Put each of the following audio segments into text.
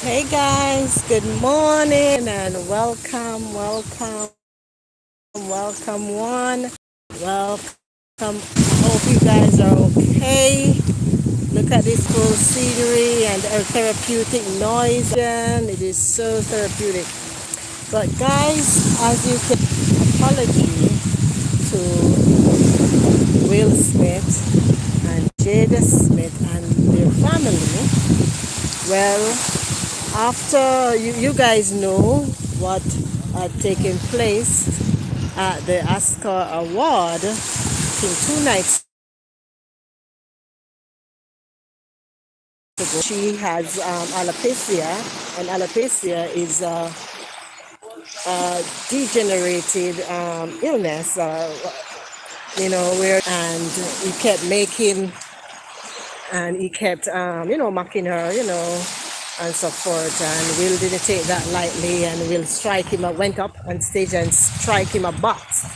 Hey guys, good morning and welcome one. Welcome. Hope you guys are okay. Look at this cool scenery and our therapeutic noise. It is so therapeutic. But guys, as you can, apology to Will Smith and Jada Smith and their family. Well, after you guys know what had taken place at the Oscar Award, I think 2 nights ago, she has alopecia, and alopecia is a degenerated illness, where and he kept making and he kept mocking her, and so forth. And Will didn't take that lightly, and Will went up on stage and strike him a box,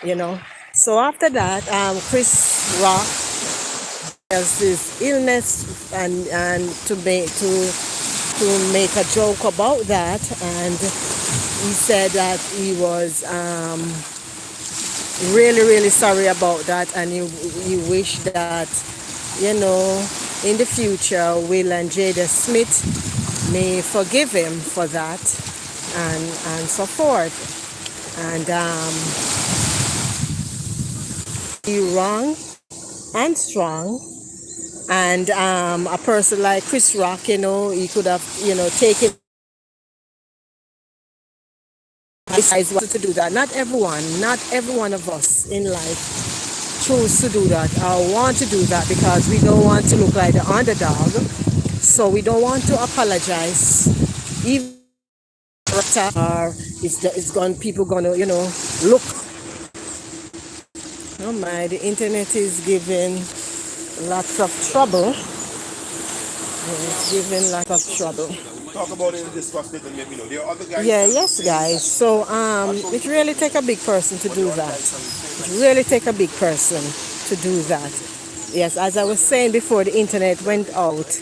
you know. So after that, Chris Rock has this illness, and to make a joke about that, and he said that he was really sorry about that, and he wished that in the future, Will and Jada Smith may forgive him for that, and so forth. And be wrong and strong. And a person like Chris Rock, he could have, taken decides what to do that. Not every one of us in life choose to do that or want to do that, because we don't want to look like the underdog. So we don't want to apologize. Even or it's gone, people gonna, look. Oh my, the internet is giving lots of trouble. It's giving lots of trouble. Talk about it and discuss it and let me know. There are other guys. Yeah, yes, guys. So it really take a big person to do that. It really take a big person to do that. Yes, as I was saying before the internet went out,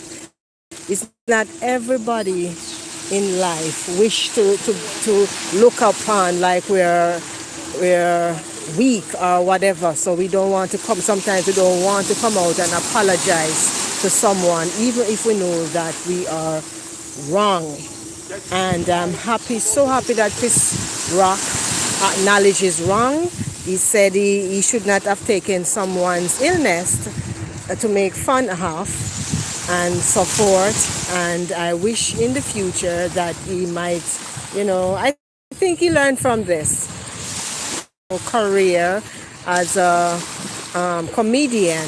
it's not everybody in life wish to look upon like we're weak or whatever. So we don't want to come. Sometimes we don't want to come out and apologize to someone, even if we know that we are wrong. And I'm so happy that Chris Rock acknowledges wrong. He said he should not have taken someone's illness to make fun of, and so forth. And I wish in the future that he might, I think he learned from this career as a comedian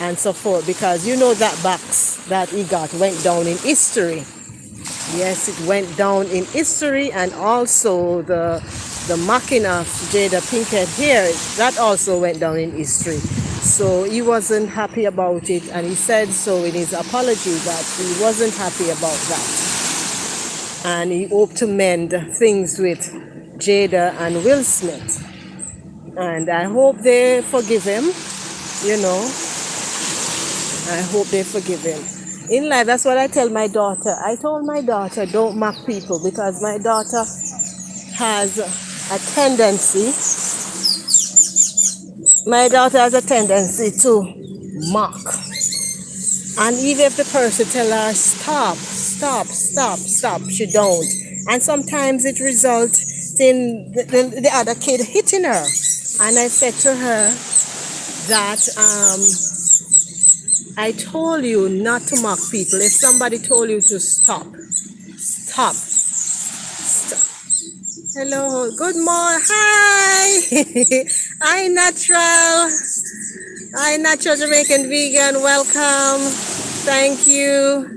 and so forth, because that box that he got went down in history. Yes, it went down in history, and also the mocking of Jada Pinkett here, that also went down in history. So he wasn't happy about it, and he said so in his apology that he wasn't happy about that. And he hoped to mend things with Jada and Will Smith. And I hope they forgive him, I hope they forgive him. In life, that's what I tell my daughter. I told my daughter, don't mock people, because my daughter has a tendency to mock. And even if the person tell her, stop, she don't. And sometimes it results in the other kid hitting her. And I said to her that I told you not to mock people. If somebody told you to stop. Hello, good morning. Hi. Hi, natural Jamaican vegan. Welcome. Thank you.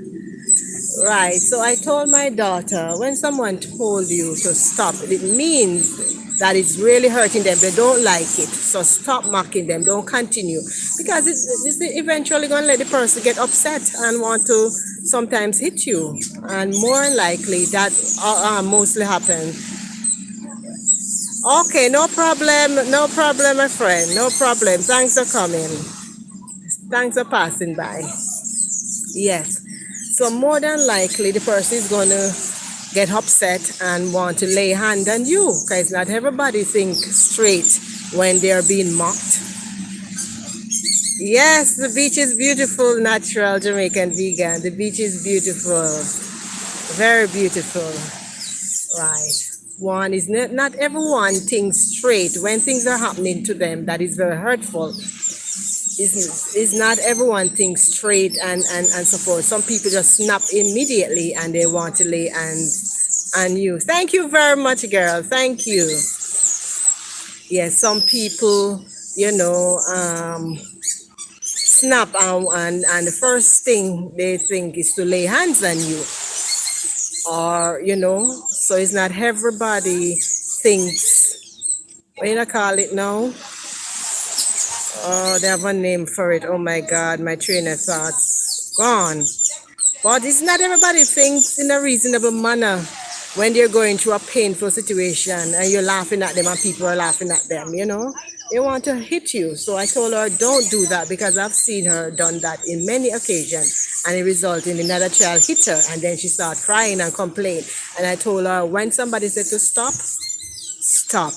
Right. So I told my daughter, when someone told you to stop, it means that it's really hurting them. They don't like it. So stop mocking them. Don't continue. Because it's eventually going to let the person get upset and want to sometimes hit you. And more likely that mostly happens. Okay, no problem, my friend. No problem. Thanks for coming. Thanks for passing by. Yes. So more than likely, the person is going to get upset and want to lay hand on you, because not everybody think straight when they're being mocked. Yes, the beach is beautiful, natural, Jamaican, vegan. The beach is beautiful, very beautiful. Right. One is not everyone thinks straight when things are happening to them that is very hurtful. Is not everyone thinks straight and so forth. Some people just snap immediately and they want to lay and you. Thank you very much, girl. Thank you. Yes, some people, snap and the first thing they think is to lay hands on you. Or, so it's not everybody thinks, what do you call it now? Oh, they have a name for it. Oh my God, my train of thoughts gone. But it's not everybody thinks in a reasonable manner when they're going through a painful situation and you're laughing at them and people are laughing at them, They want to hit you. So I told her, don't do that, because I've seen her done that in many occasions and it resulted in another child hit her and then she started crying and complain. And I told her, when somebody said to stop, stop.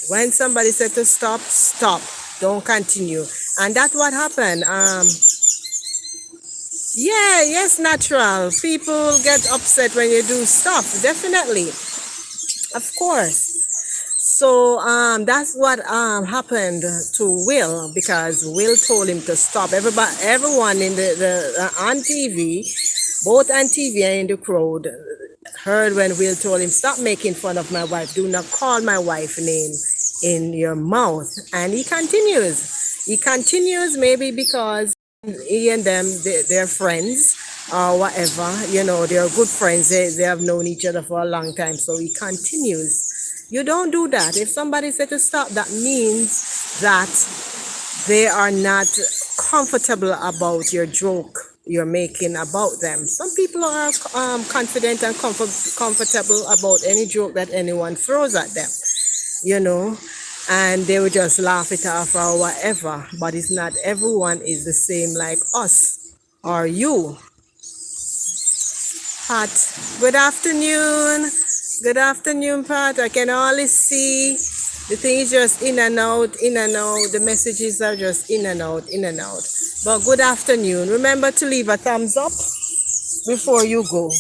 When somebody said to stop, stop. Don't continue. And that's what happened. Yes, natural. People get upset when you do stuff. Definitely. Of course. So that's what happened to Will, because Will told him to stop. Everyone in the on TV, both on TV and in the crowd, heard when Will told him, stop making fun of my wife. Do not call my wife's name in your mouth. And he continues maybe because he and them, they're friends or whatever, they're good friends. They have known each other for a long time. So he continues. You don't do that. If somebody said to stop, that means that they are not comfortable about your joke you're making about them. Some people are confident and comfortable about any joke that anyone throws at them, and they will just laugh it off or whatever. But it's not everyone is the same like us or you. Pat, good afternoon. Good afternoon, Pat. I can only see the thing is just in and out, in and out. The messages are just in and out, in and out. But good afternoon. Remember to leave a thumbs up before you go.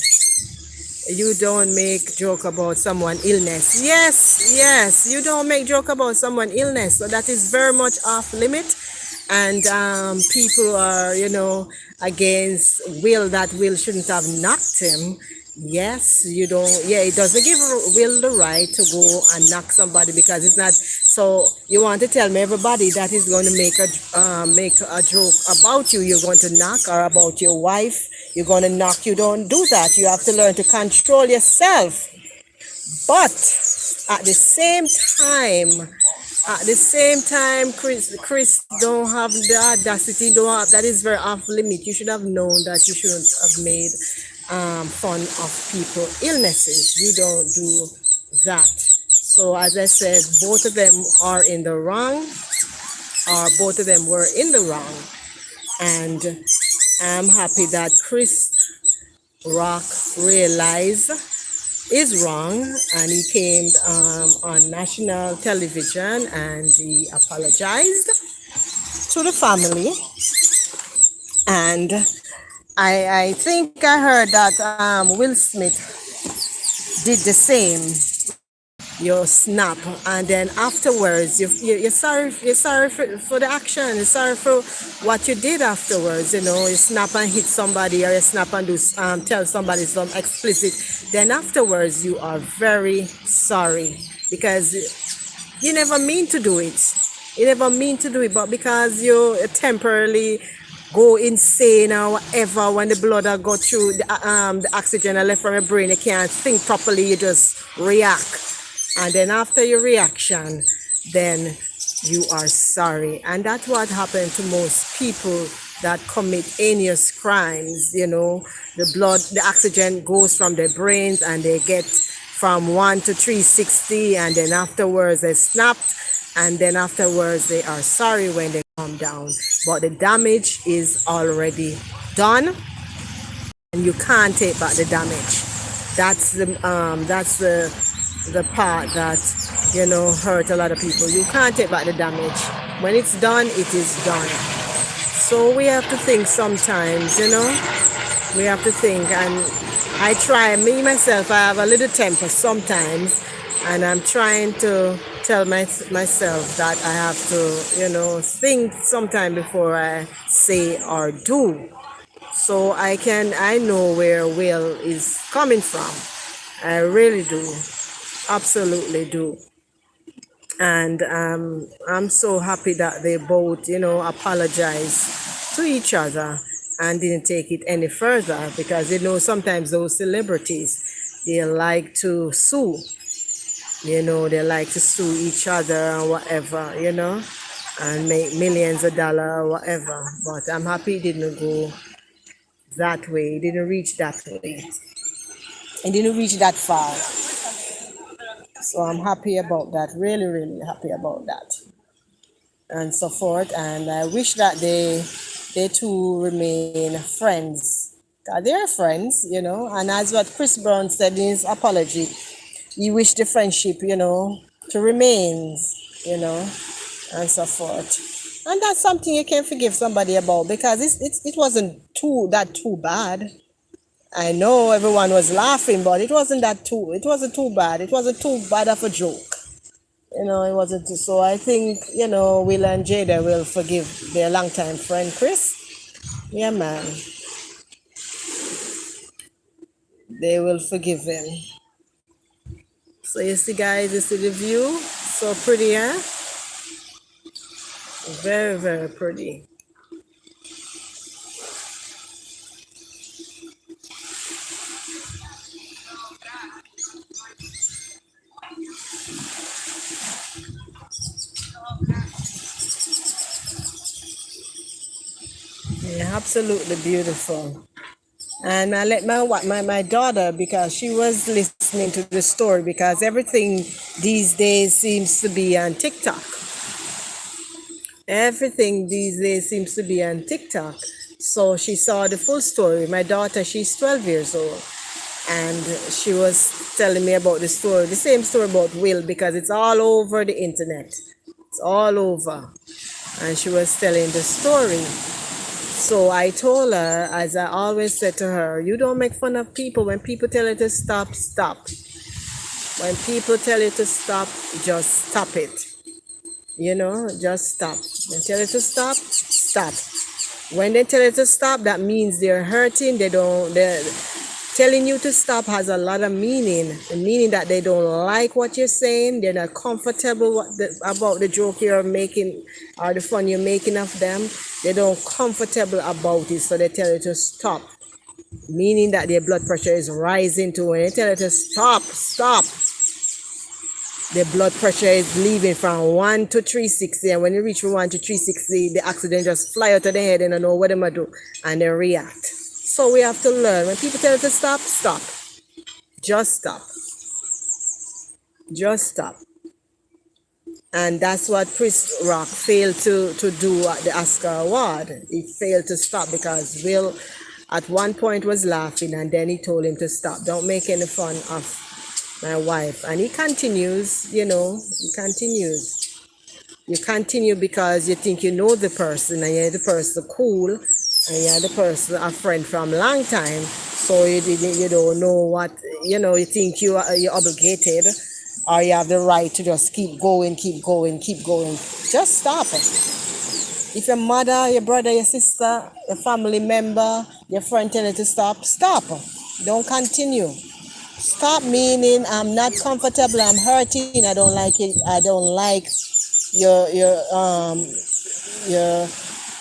You don't make joke about someone's illness. Yes, you don't make joke about someone's illness. So that is very much off limit. And people are, against Will, that Will shouldn't have knocked him. Yes, you don't. Yeah, it doesn't give Will the right to go and knock somebody, because it's not. So you want to tell me everybody that is going to make a joke about you. You're going to knock, or about your wife. You're going to knock. You don't do that. You have to learn to control yourself. But at the same time, Chris don't have the audacity. That is very off limit. You should have known that you shouldn't have made fun of people's illnesses. You don't do that. So as I said, both of them are in the wrong, or both of them were in the wrong. And I'm happy that Chris Rock realized is wrong, and he came on national television and he apologized to the family. And I think I heard that Will Smith did the same. You snap, and then afterwards you're sorry for the action. You're sorry for what you did afterwards. You snap and hit somebody, or you snap and do tell somebody some explicit. Then afterwards you are very sorry, because you never mean to do it. But because you temporarily go insane or whatever, when the blood go through the oxygen left from your brain, you can't think properly. You just react. And then after your reaction, then you are sorry. And that's what happened to most people that commit heinous crimes. The oxygen goes from their brains and they get from 1 to 360, and then afterwards they snapped, and then afterwards they are sorry when they come down. But the damage is already done. you can't take back the damage. That's the part that hurt a lot of people. You can't take back the damage. When it's done, it is done. So we have to think sometimes, we have to think. And I try, me myself, I have a little temper sometimes, and I'm trying to tell myself that I have to think sometime before I say or do, so I know where Will is coming from. I really do, absolutely do. And I'm so happy that they both apologized to each other and didn't take it any further, because sometimes those celebrities, they like to sue, they like to sue each other and whatever, and make millions of dollars or whatever. But I'm happy it didn't go that way. It didn't reach that way. It didn't reach that far. So I'm happy about that. Really, really happy about that. And so forth. And I wish that they two remain friends. They're friends, and as what Chris Brown said in his apology, he wished the friendship, to remain, and so forth. And that's something you can forgive somebody about, because it wasn't too bad. I know everyone was laughing, but it wasn't too bad. It wasn't too bad of a joke. It wasn't too, so I think, Will and Jada will forgive their longtime friend Chris. Yeah, man. They will forgive him. So you see, guys, you see the view? So pretty, huh? Very, very pretty. Yeah, absolutely beautiful. And I let my daughter, because she was listening to the story, because everything these days seems to be on TikTok. Everything these days seems to be on TikTok. So she saw the full story. My daughter, she's 12 years old. And she was telling me about the story, the same story about Will, because it's all over the internet. It's all over. And she was telling the story. So I told her, as I always said to her, you don't make fun of people. When people tell you to stop, stop. When people tell you to stop, just stop it. Just stop. They tell you to stop, stop. When they tell you to stop, that means they're hurting. They're telling you to stop has a lot of meaning. The meaning that they don't like what you're saying. They're not comfortable about the joke you're making or the fun you're making of them. They don't comfortable about it, so they tell you to stop. Meaning that their blood pressure is rising too. When they tell you to stop, stop, the blood pressure is leaving from 1 to 360, and when you reach from 1 to 360, the accident just fly out of their head and they don't know what they do, and they react. So we have to learn. When people tell you to stop, stop. Just stop. Just stop. And that's what Chris Rock failed to do at the Oscar Award. He failed to stop, because Will at one point was laughing, and then he told him to stop. Don't make any fun of my wife. And he continues, he continues. You continue because you think you know the person, and you're the person cool, and you're the person a friend from a long time. So you don't know what, you think you're obligated, or you have the right to just keep going. Just stop it. If your mother, your brother, your sister, your family member, your friend tell you to stop, stop. Don't continue. Stop meaning I'm not comfortable, I'm hurting, I don't like it, I don't like your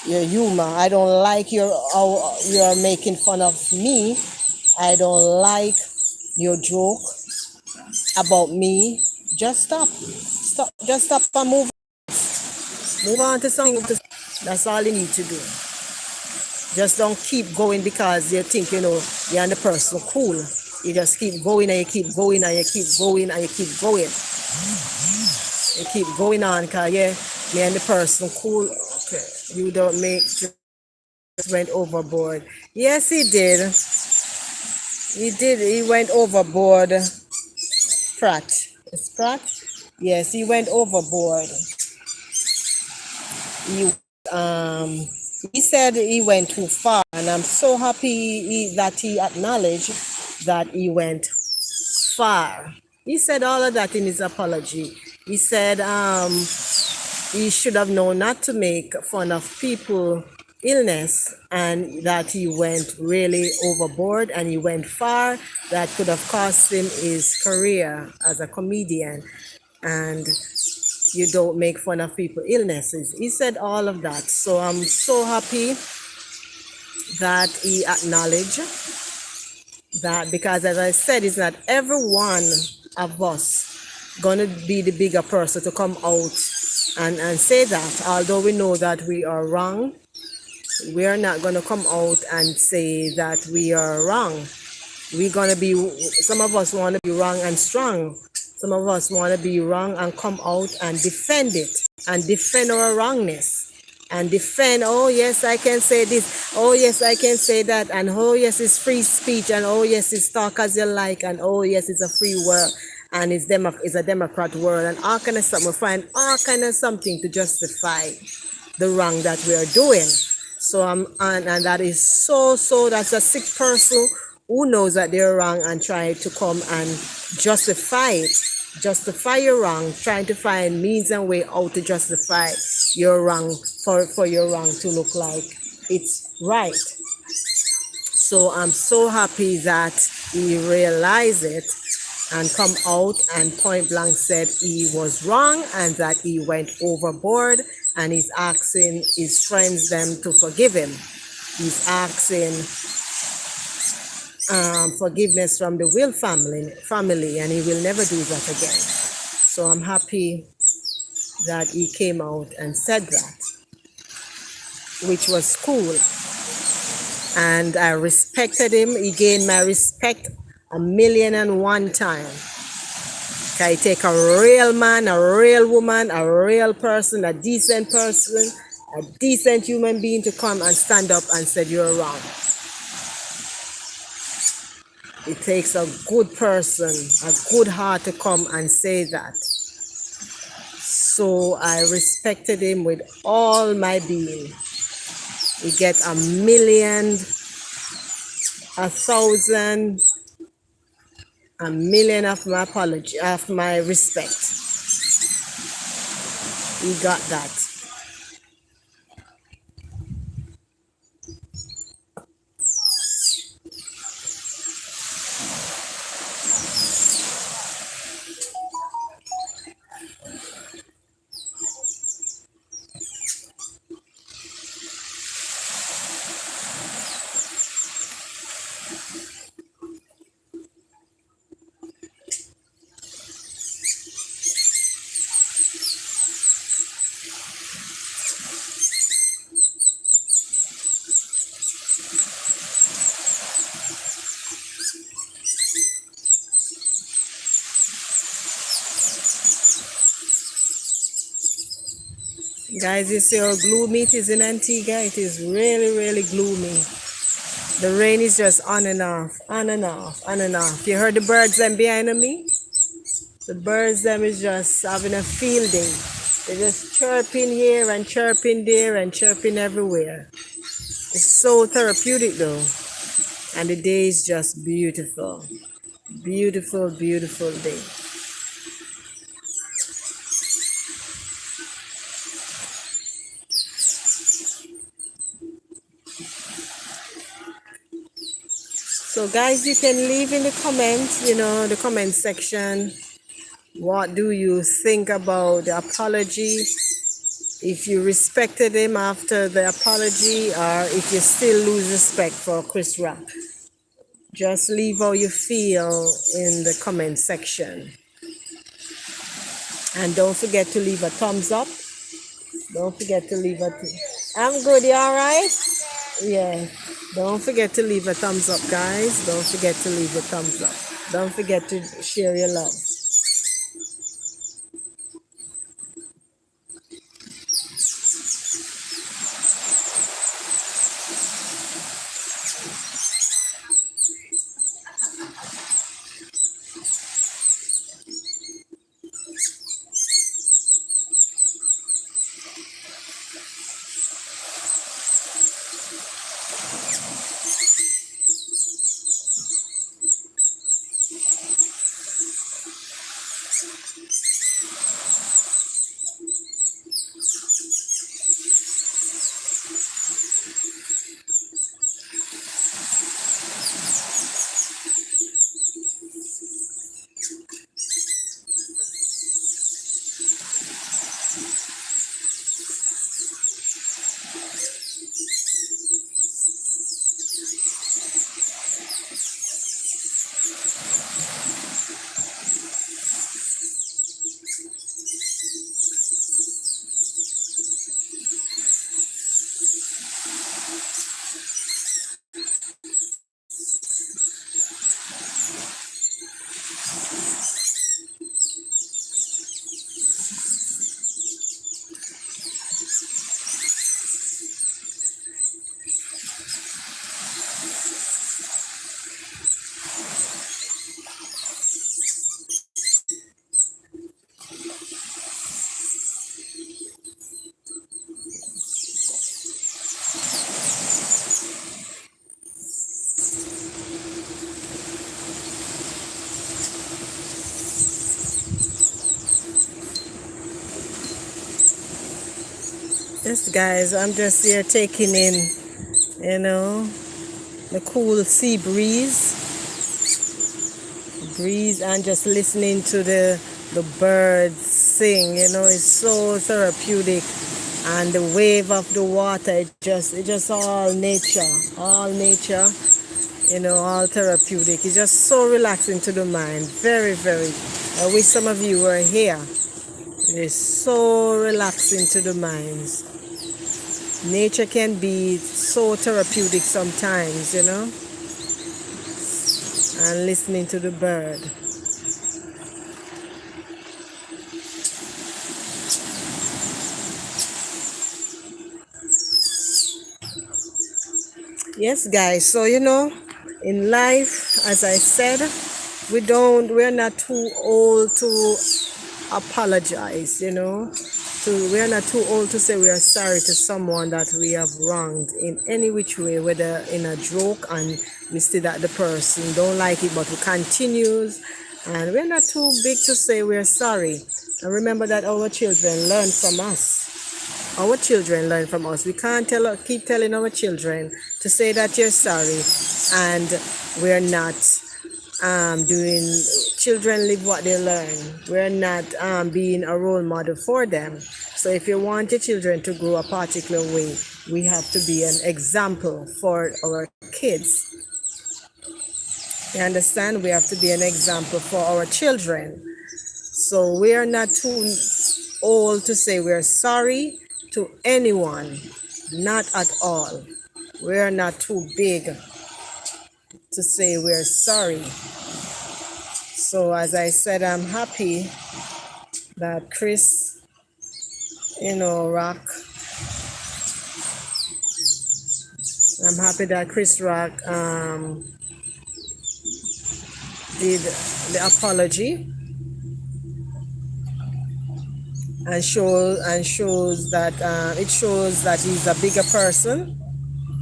humor, I don't like how you're making fun of me, I don't like your joke about me. Just stop. Just stop and move on to something. That's all you need to do. Just don't keep going because you think you're the person cool. You just keep going and you keep going and you keep going and you keep going. You keep going on because you're the person cool. Okay. You don't make, just went overboard. Yes, he did. He did. He went overboard. Pratt. It's Pratt? Yes, he went overboard. He um he said he went too far, and I'm so happy that he acknowledged that he went far. He said all of that in his apology. He said he should have known not to make fun of people illness, and that he went really overboard and he went far, that could have cost him his career as a comedian. And you don't make fun of people illnesses. He said all of that. So I'm so happy that he acknowledged that, because as I said, it's not every one of us gonna be the bigger person to come out and say that. Although we know that we are wrong, we are not gonna come out and say that we are wrong. We're gonna be, some of us want to be wrong and strong. Some of us want to be wrong and come out and defend it, and defend our wrongness, and defend, oh yes, I can say this, oh yes, I can say that, and oh yes, it's free speech, and oh yes, it's talk as you like, and oh yes, it's a free world, and it's a democrat world, and all kind of stuff. We find all kind of something to justify the wrong that we are doing. So and that is that's a sick person who knows that they're wrong and try to come and justify it, justify your wrong, trying to find means and way out to justify your wrong, for your wrong to look like it's right. So I'm so happy that he realized it and come out and point blank said he was wrong and that he went overboard, and he's asking his friends them to forgive him. He's asking forgiveness from the Will family, and he will never do that again. So I'm happy that he came out and said that, which was cool. And I respected him. He gained my respect 1,000,001 times. I take a real man, a real woman, a real person, a decent human being to come and stand up and say you're wrong. It takes a good person, a good heart to come and say that. So I respected him with all my being. He get 1,000,000, 1,000, 1,000,000 of my apology, of my respect. He got that. Guys, you see how gloomy it is in Antigua? It is really, really gloomy. The rain is just on and off, on and off, on and off. You heard the birds them behind me? The birds them is just having a field day. They're just chirping here and chirping there and chirping everywhere. It's so therapeutic though. And the day is just beautiful. Beautiful, beautiful day. So guys, you can leave in the comments, the comment section, what do you think about the apology? If you respected him after the apology, or if you still lose respect for Chris Rock. Just leave how you feel in the comment section. And don't forget to leave a thumbs up. Don't forget to leave I'm good, you alright? Yeah. Don't forget to leave a thumbs up, guys. Don't forget to leave a thumbs up. Don't forget to share your love. Yes, guys, I'm just here taking in, you know, the cool sea breeze and just listening to the birds sing. It's so therapeutic, and the wave of the water, it just all nature, all therapeutic. It's just so relaxing to the mind. Very, very. I wish some of you were here. It's so relaxing to the minds. Nature can be so therapeutic sometimes, and listening to the bird. Yes, guys. So, in life, as I said, we're not too old to apologize, we're not too old to say we are sorry to someone that we have wronged in any which way, whether in a joke and we see that the person don't like it, but we continues, and we're not too big to say we're sorry. And remember that our children learn from us. Our children learn from us. We can't keep telling our children to say that you're sorry, and we're not doing. Children live what they learn. We're not being a role model for them. So if you want your children to grow a particular way, we have to be an example for our kids. You understand? We have to be an example for our children. So we are not too old to say we're sorry to anyone. Not at all. We are not too big to say we're sorry. So as I said, I'm happy that Chris, Rock. I'm happy that Chris Rock did the apology and shows that it shows that he's a bigger person.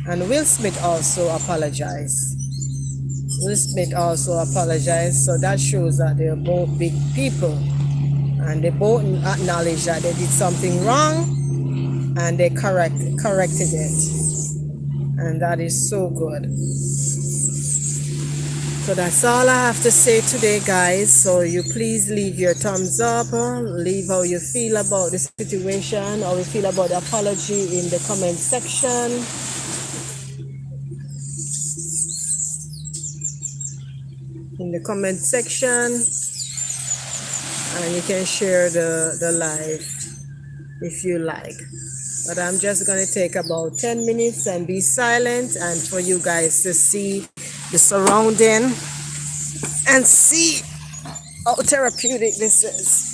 And Will Smith also apologized. So that shows that they're both big people, and they both acknowledge that they did something wrong, and they corrected it, and that is so good. So that's all I have to say today, guys. So you please leave your thumbs up, leave how you feel about the situation, how you feel about the apology in the comment section. And you can share the live if you like. But I'm just going to take about 10 minutes and be silent, and for you guys to see the surrounding and see how therapeutic this is.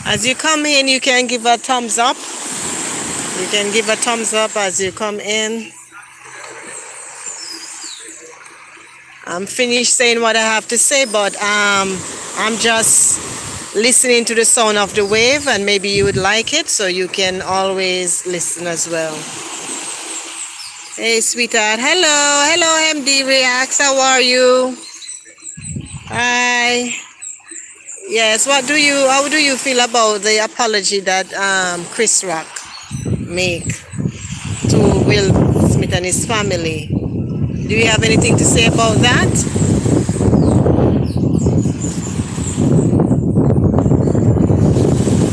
As you come in, you can give a thumbs up. You can give a thumbs up as you come in. I'm finished saying what I have to say, but I'm just listening to the sound of the wave, and maybe you would like it, so you can always listen as well. Hey, sweetheart. Hello, MD Reacts. How are you? Hi. Yes, how do you feel about the apology that Chris Rock make to Will Smith and his family? Do you have anything to say about that?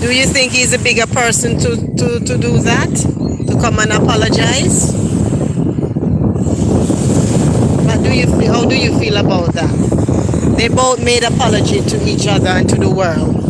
Do you think he's a bigger person to do that? To come and apologize? How do you feel about that? They both made apology to each other and to the world.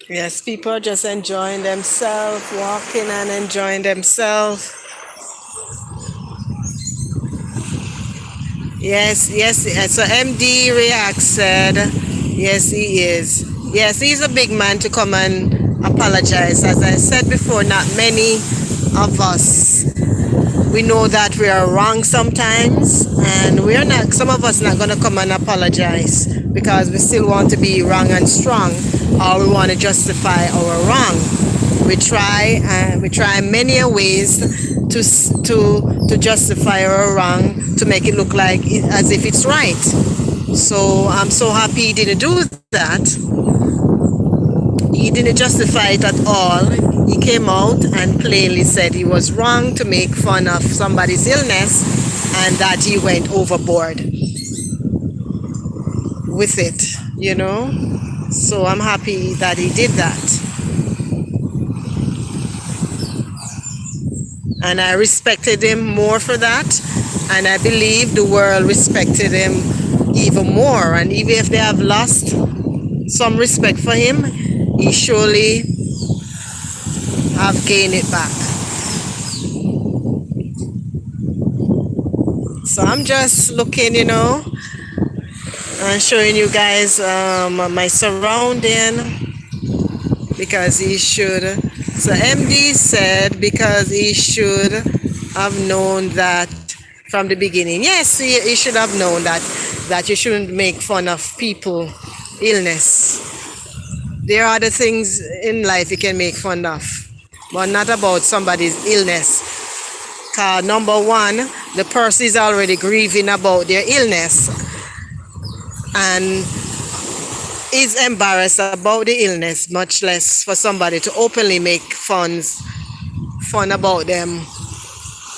Yes, people are just enjoying themselves, walking and enjoying themselves. Yes. So MD React said, yes, he is. Yes, he's a big man to come and apologize. As I said before, not many of us. We know that we are wrong sometimes, and we're not. Some of us not gonna come and apologize because we still want to be wrong and strong, or we want to justify our wrong. We try many ways to justify our wrong, to make it look like as if it's right. So I'm so happy he didn't do that. He didn't justify it at all. He came out and plainly said he was wrong to make fun of somebody's illness and that he went overboard with it, you know. So I'm happy that he did that. And I respected him more for that. And I believe the world respected him even more. And even if they have lost some respect for him, he surely have gained it back. So I'm just looking, you know, and showing you guys my surrounding, because he should. So MD said because he should have known that from the beginning. Yes, he should have known that you shouldn't make fun of people illness. There are other things in life you can make fun of, but not about somebody's illness. Because number one, the person is already grieving about their illness and is embarrassed about the illness, much less for somebody to openly make fun about them.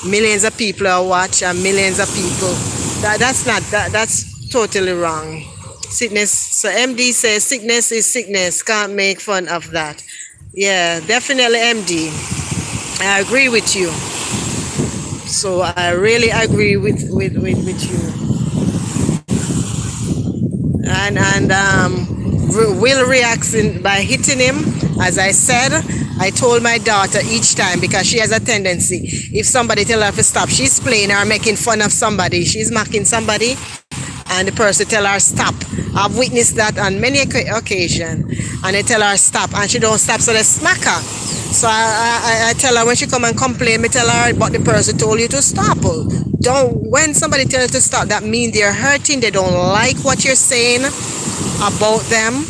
Millions of people are watching, and millions of people. That's totally wrong. Sickness. So MD says sickness is sickness. Can't make fun of that. Yeah, definitely MD. I agree with you. So I really agree with you. And Will reacts by hitting him. As I said, I told my daughter each time, because she has a tendency, if somebody tell her to stop, she's playing or making fun of somebody, she's mocking somebody, and the person tell her stop. I've witnessed that on many occasions, and they tell her stop and she don't stop, so they smack her. So I tell her, when she come and complain, me tell her, but the person told you to stop. When somebody tells you to stop, that means they're hurting, they don't like what you're saying about them,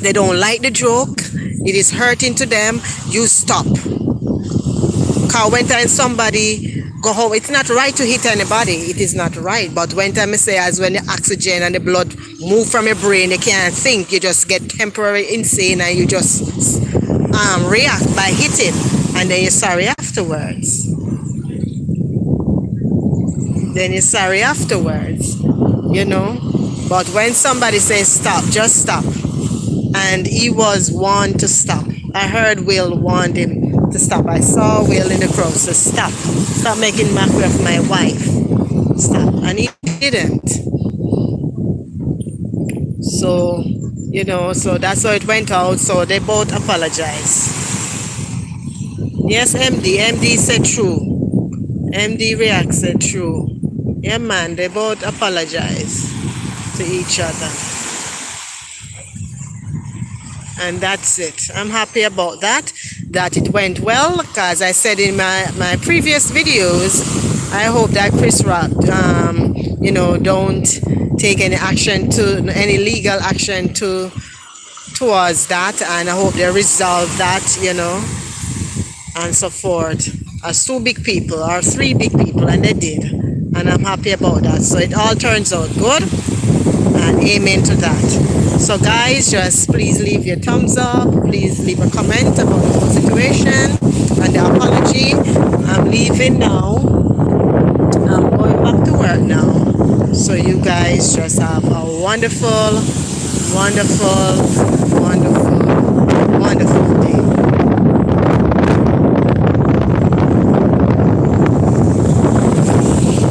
they don't like the joke, it is hurting to them, you stop. Because when time somebody go home, it's not right to hit anybody, it is not right. But when time I say, as when the oxygen and the blood move from your brain, you can't think, you just get temporary insane and you just react by hitting, and then you're sorry afterwards. You know. But when somebody says stop, just stop. And he was warned to stop. I heard Will warned him to stop. I saw Will in the crowd say, stop making mockery of my wife, stop. And he didn't. So, you know, so that's how it went out. So they both apologized. Yes, MD said true. MD React said true. Yeah, man, they both apologized to each other. And that's it. I'm happy about that it went well, because I said in my previous videos I hope that Chris Rock, don't take any action any legal action towards that, and I hope they resolve that, and so forth. As two big people or three big people, and they did, and I'm happy about that. So it all turns out good, and amen to that. So guys, just please leave your thumbs up, please leave a comment about the whole situation and the apology. I'm leaving now. I'm going back to work now. So you guys just have a wonderful, wonderful, wonderful, wonderful